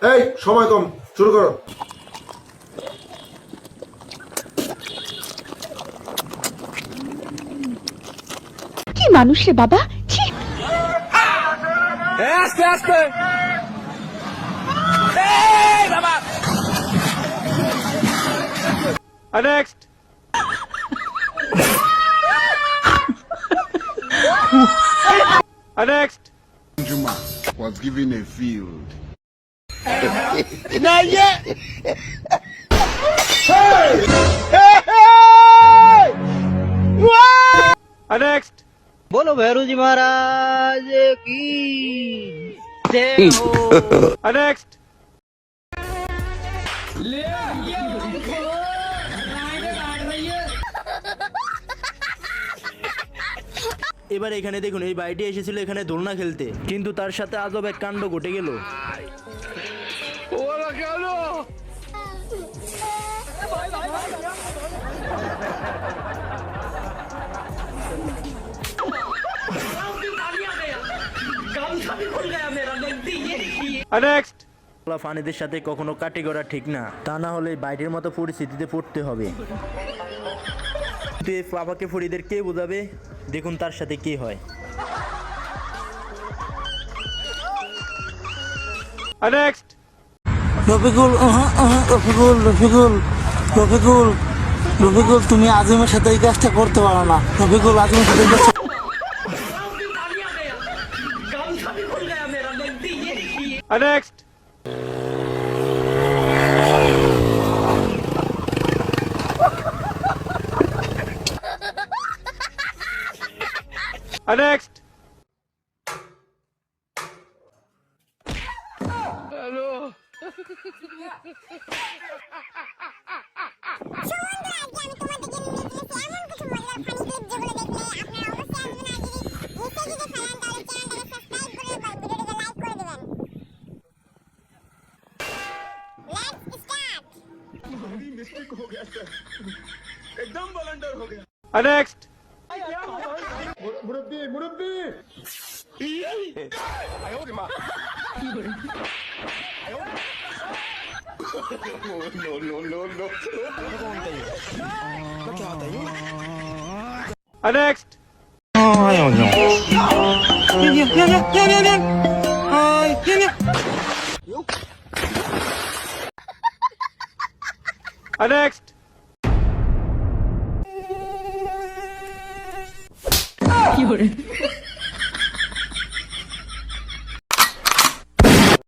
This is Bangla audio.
এই সময় কম, শুরু করো। কি মানুষ রে বাবা, ছি। আস্তে আস্তে এই বাবা next next Juma was given a field. not yet next बोलो भैरू जी महाराज की जय हो। next এবার এখানে দেখুন, এই ভাইটি এসেছিল এখানে দোলনা খেলতে, কিন্তু তার সাথে আজব এক কাণ্ড ঘটে গেল। next ফানিদের সাথে কখনো কাটি করা ঠিক না, তা না হলে বাইরের মতো পরিস্থিতিতে পড়তে হবে। কিন্তু এই বাবাকে ফরিদের কে বোঝাবে? দেখুন তার সাথে কি হয়। next রফিকুল রফিকুল রফিকুল রফিকুল রফিকুল তুমি আজিমের সাথে এই কাজটা করতে পারো না। রফিকুল আজিমের সাথে এই কাজটা next next next মুরব্বি মুরব্বি next next কি করে